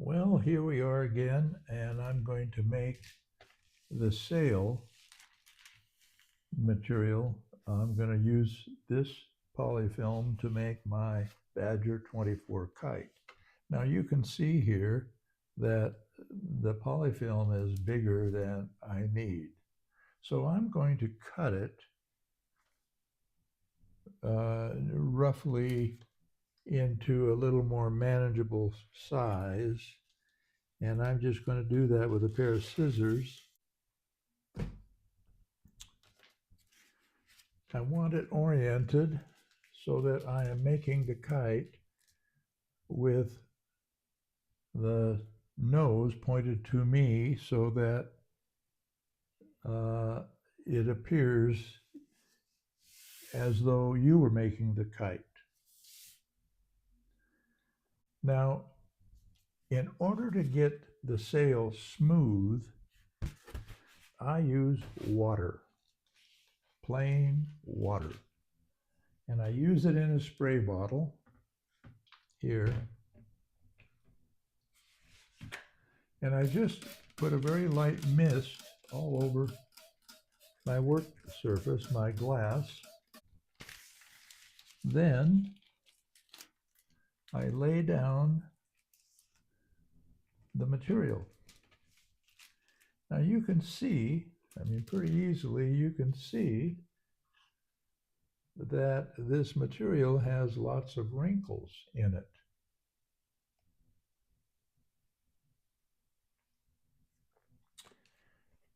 Well, here we are again, and I'm going to make the sail material. I'm going to use this polyfilm to make my Badger 24 kite. Now you can see here that the polyfilm is bigger than I need. So I'm going to cut it roughly into a little more manageable size. And I'm just going to do that with a pair of scissors. I want it oriented so that I am making the kite with the nose pointed to me so that it appears as though you were making the kite. Now, in order to get the sail smooth, I use water, plain water. And I use it in a spray bottle here. And I just put a very light mist all over my work surface, my glass. Then I lay down the material. Now you can see, pretty easily you can see that this material has lots of wrinkles in it.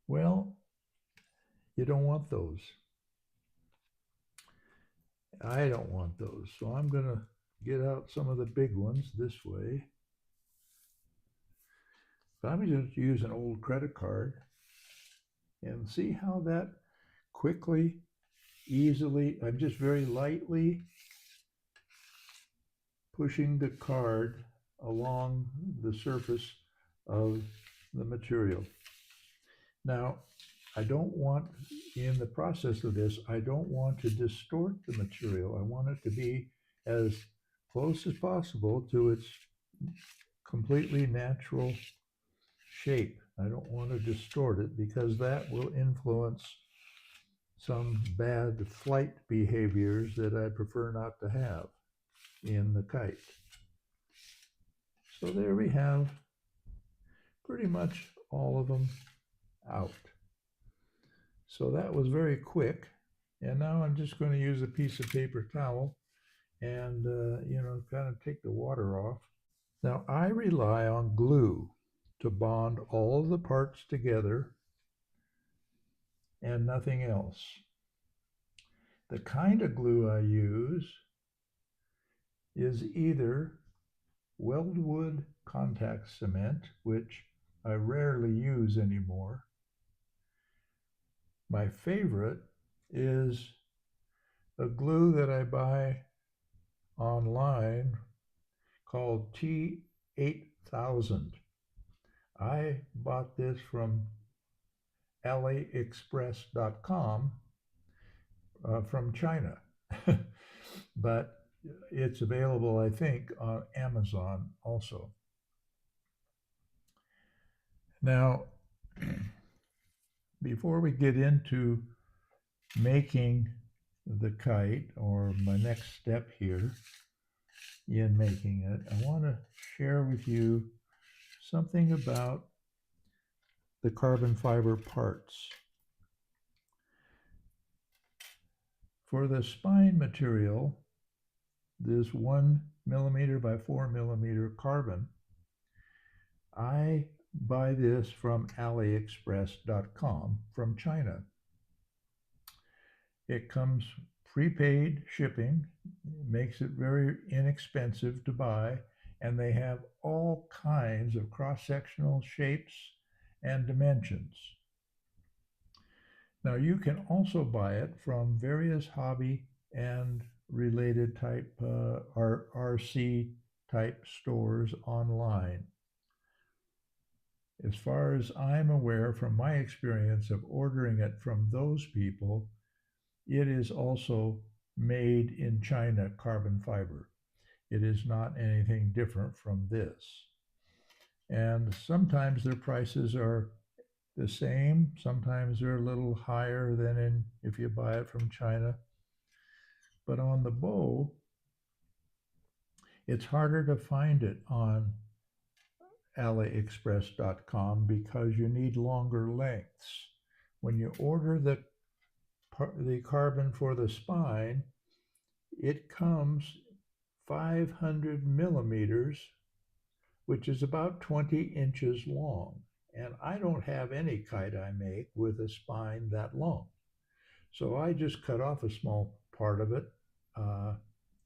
Well, you don't want those. I don't want those. So I'm going to get out some of the big ones this way. So I'm going to use an old credit card and see how that quickly, easily, I'm just very lightly pushing the card along the surface of the material. Now, I don't want, in the process of this, I don't want to distort the material. I want it to be as close as possible to its completely natural shape. I don't want to distort it because that will influence some bad flight behaviors that I prefer not to have in the kite. So there we have pretty much all of them out. So that was very quick. And now I'm just going to use a piece of paper towel and, kind of take the water off. Now I rely on glue to bond all of the parts together and nothing else. The kind of glue I use is either Weldwood contact cement, which I rarely use anymore. My favorite is a glue that I buy online called T8000. I bought this from aliexpress.com from China, but it's available, I think, on Amazon also. Now, before we get into making the kite, or my next step here in making it, I want to share with you something about the carbon fiber parts. For the spine material, this 1 millimeter by 4 millimeter carbon, I buy this from aliexpress.com from China. It comes prepaid shipping, makes it very inexpensive to buy, and they have all kinds of cross-sectional shapes and dimensions. Now you can also buy it from various hobby and related type RC type stores online. As far as I'm aware from my experience of ordering it from those people, it is also made in China carbon fiber. It is not anything different from this. And sometimes their prices are the same. Sometimes they're a little higher than if you buy it from China. But on the bow, it's harder to find it on AliExpress.com because you need longer lengths. When you order the carbon for the spine, it comes 500 millimeters, which is about 20 inches long. And I don't have any kite I make with a spine that long. So I just cut off a small part of it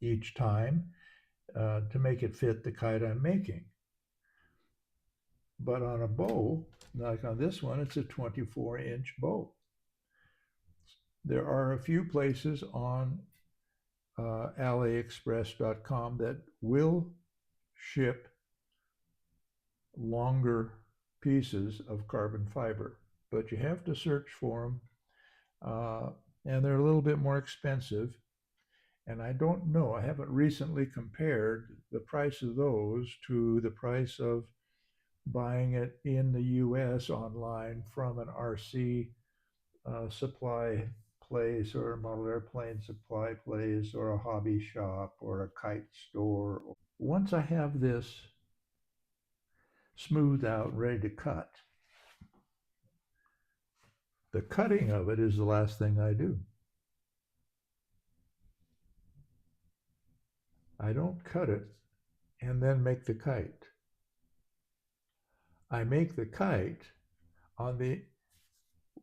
each time to make it fit the kite I'm making. But on a bow, like on this one, it's a 24-inch bow. There are a few places on AliExpress.com that will ship longer pieces of carbon fiber, but you have to search for them, and they're a little bit more expensive. And I don't know, I haven't recently compared the price of those to the price of buying it in the US online from an RC supply place or a model airplane supply place or a hobby shop or a kite store. Once I have this smoothed out, ready to cut, the cutting of it is the last thing I do. I don't cut it and then make the kite. I make the kite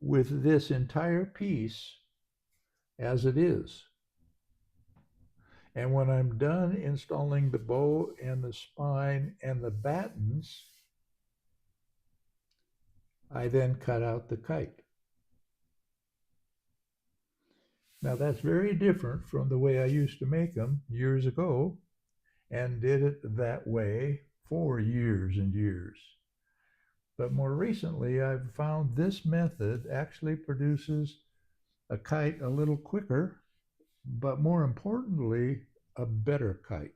with this entire piece as it is. And when I'm done installing the bow and the spine and the battens, I then cut out the kite. Now that's very different from the way I used to make them years ago and did it that way for years and years. But more recently, I've found this method actually produces a kite a little quicker, but more importantly, a better kite,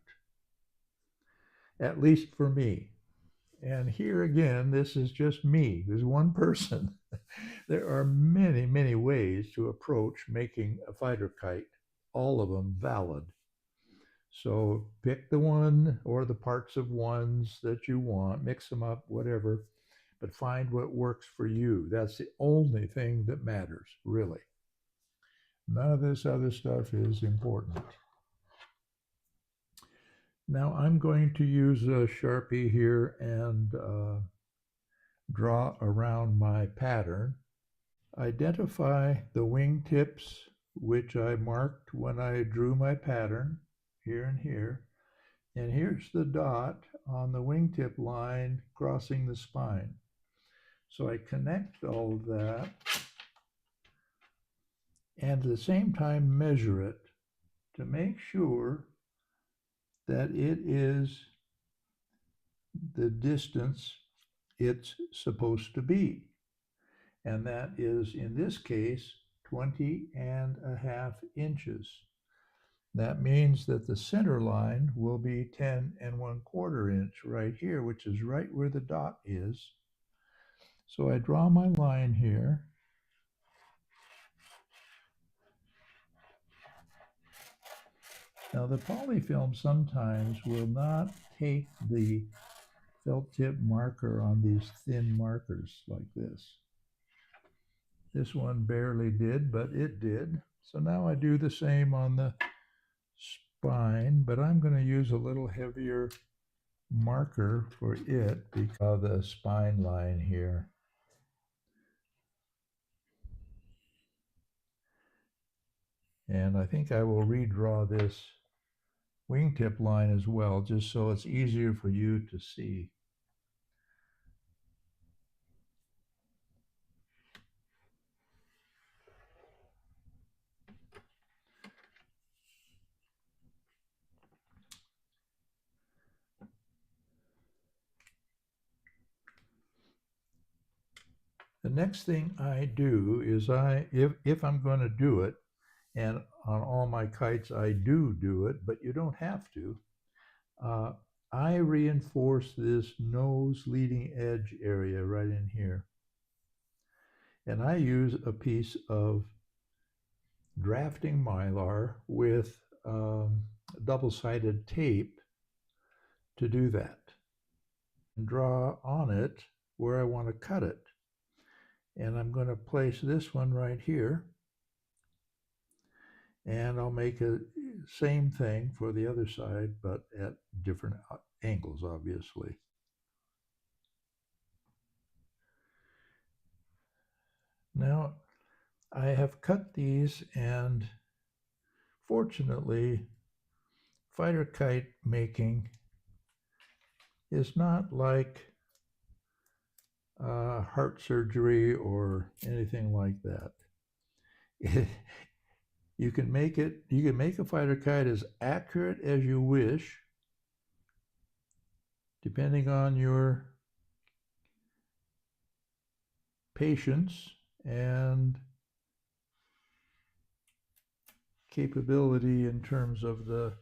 at least for me. And here again, this is just me. There's one person. There are many, many ways to approach making a fighter kite, all of them valid. So pick the one or the parts of ones that you want, mix them up, whatever, but find what works for you. That's the only thing that matters, really. None of this other stuff is important. Now I'm going to use a Sharpie here and draw around my pattern. Identify the wingtips which I marked when I drew my pattern, here and here. And here's the dot on the wingtip line crossing the spine. So I connect all of that and at the same time measure it to make sure that it is the distance it's supposed to be. And that is, in this case, 20.5 inches. That means that the center line will be 10.25 inch right here, which is right where the dot is. So I draw my line here. Now the polyfilm sometimes will not take the felt tip marker on these thin markers like this. This one barely did, but it did. So now I do the same on the spine, but I'm going to use a little heavier marker for it because of the spine line here. And I think I will redraw this wingtip line as well, just so it's easier for you to see. The next thing I do is if I'm going to do it, and on all my kites I do it, but you don't have to, I reinforce this nose leading edge area right in here. And I use a piece of drafting mylar with double-sided tape to do that. And draw on it where I want to cut it. And I'm going to place this one right here. And I'll make a same thing for the other side, but at different angles, obviously. Now, I have cut these, and fortunately, fighter kite making is not like heart surgery or anything like that. You can make a fighter kite as accurate as you wish, depending on your patience and capability in terms of the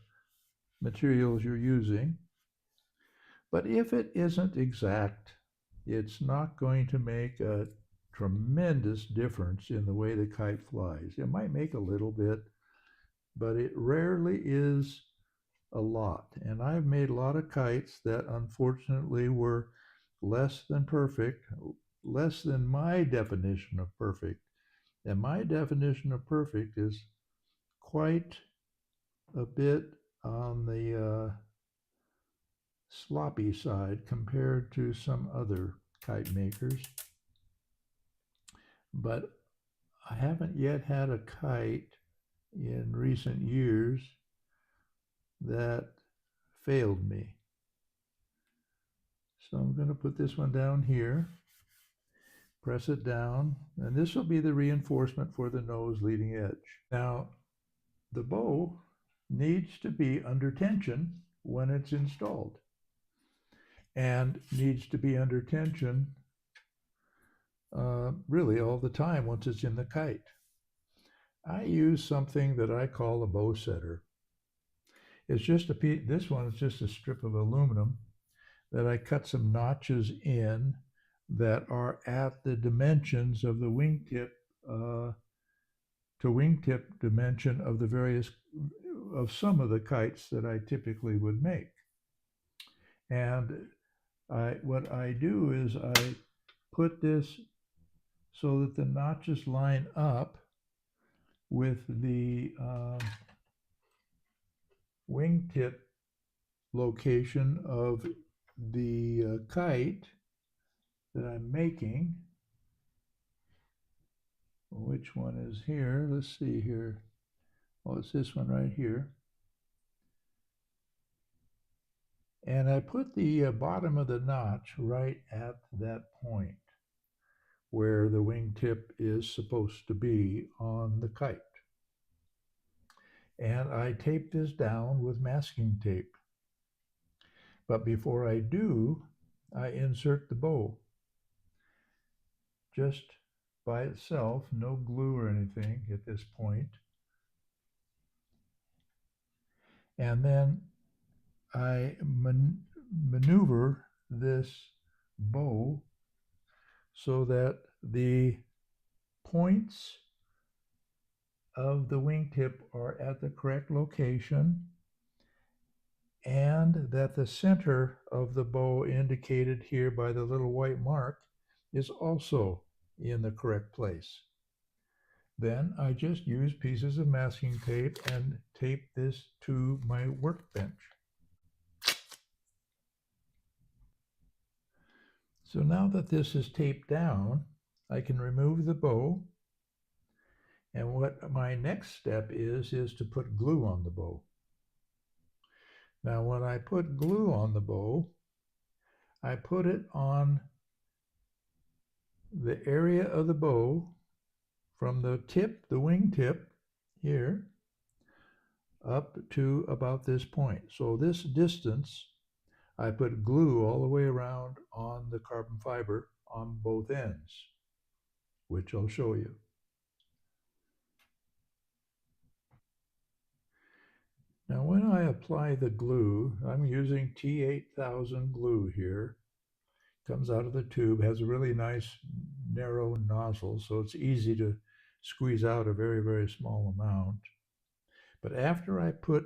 materials you're using. But if it isn't exact, it's not going to make a tremendous difference in the way the kite flies. It might make a little bit, but it rarely is a lot. And I've made a lot of kites that unfortunately were less than perfect, less than my definition of perfect. And my definition of perfect is quite a bit on the sloppy side compared to some other kite makers. But I haven't yet had a kite in recent years that failed me. So I'm going to put this one down here, press it down, and this will be the reinforcement for the nose leading edge. Now, the bow needs to be under tension when it's installed, and needs to be under tension really all the time once it's in the kite. I use something that I call a bow setter. It's just a piece, this one is just a strip of aluminum that I cut some notches in that are at the dimensions of the wingtip to wingtip dimension of the various of some of the kites that I typically would make. And what I do is I put this so that the notches line up with the wingtip location of the kite that I'm making. Which one is here? Let's see here. Oh, it's this one right here. And I put the bottom of the notch right at that point where the wingtip is supposed to be on the kite. And I tape this down with masking tape. But before I do, I insert the bow just by itself, no glue or anything at this point. And then I maneuver this bow so that the points of the wingtip are at the correct location, and that the center of the bow indicated here by the little white mark is also in the correct place. Then I just use pieces of masking tape and tape this to my workbench. So now that this is taped down, I can remove the bow. And what my next step is to put glue on the bow. Now, when I put glue on the bow, I put it on the area of the bow from the tip, the wing tip here, up to about this point. So this distance, I put glue all the way around on the carbon fiber on both ends, which I'll show you. Now, when I apply the glue, I'm using T8000 glue here. Comes out of the tube, has a really nice narrow nozzle, so it's easy to squeeze out a very, very small amount. But after I put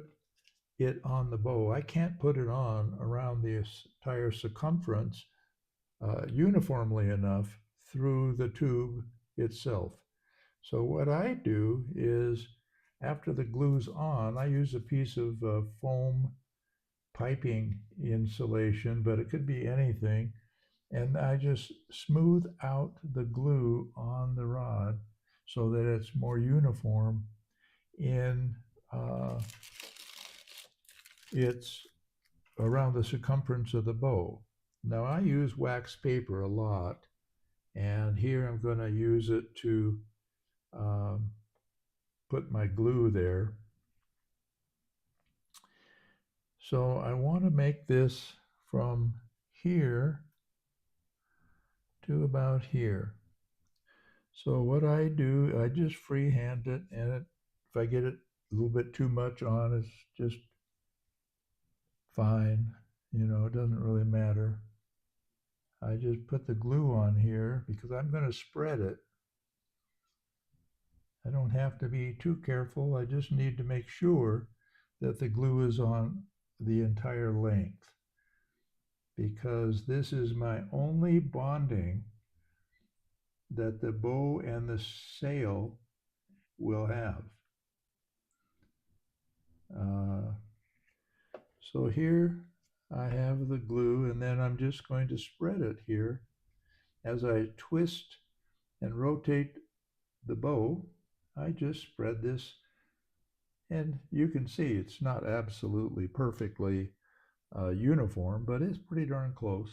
it on the bow, I can't put it on around the entire circumference uniformly enough through the tube itself. So what I do is, after the glue's on, I use a piece of foam piping insulation, but it could be anything, and I just smooth out the glue on the rod so that it's more uniform in it's around the circumference of the bow. Now I use wax paper a lot, and here I'm going to use it to put my glue there. So I want to make this from here to about here. So what I do, I just freehand it, and if I get it a little bit too much on, it's just fine. You know, it doesn't really matter. I just put the glue on here because I'm going to spread it. I don't have to be too careful. I just need to make sure that the glue is on the entire length, because this is my only bonding that the bow and the sail will have. So here I have the glue, and then I'm just going to spread it here as I twist and rotate the bow. I just spread this, and you can see it's not absolutely perfectly uniform, but it's pretty darn close.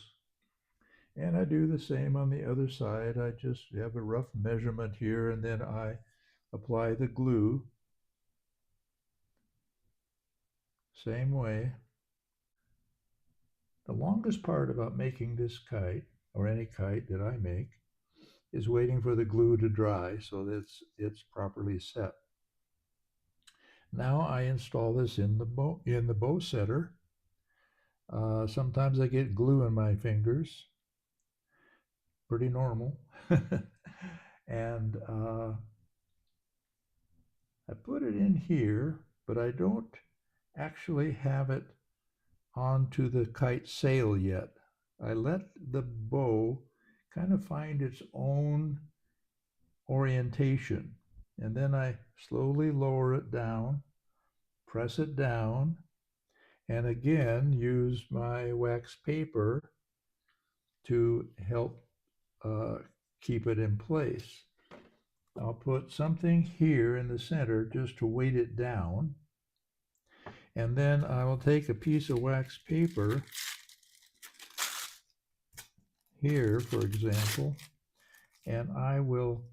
And I do the same on the other side. I just have a rough measurement here, and then I apply the glue same way. The longest part about making this kite, or any kite that I make, is waiting for the glue to dry so that it's properly set. Now I install this in the bow setter. Sometimes I get glue in my fingers. Pretty normal. And I put it in here, but I don't actually have it onto the kite sail yet. I let the bow kind of find its own orientation, and then I slowly lower it down, press it down, and again use my wax paper to help keep it in place. I'll put something here in the center just to weight it down, and then I will take a piece of wax paper here, for example, and I will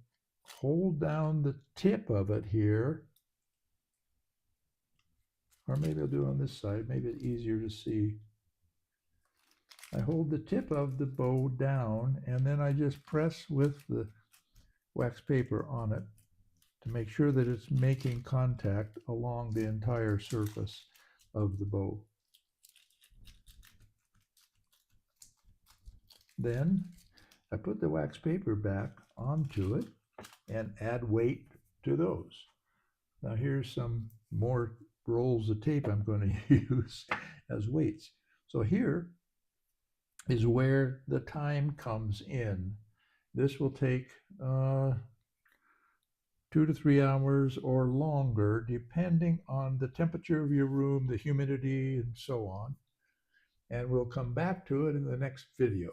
hold down the tip of it here, or maybe I'll do it on this side, maybe it's easier to see. I hold the tip of the bow down, and then I just press with the wax paper on it to make sure that it's making contact along the entire surface of the bow. Then I put the wax paper back onto it and add weight to those. Now here's some more rolls of tape I'm going to use as weights. So here is where the time comes in. This will take 2 to 3 hours or longer, depending on the temperature of your room, the humidity, and so on. And we'll come back to it in the next video.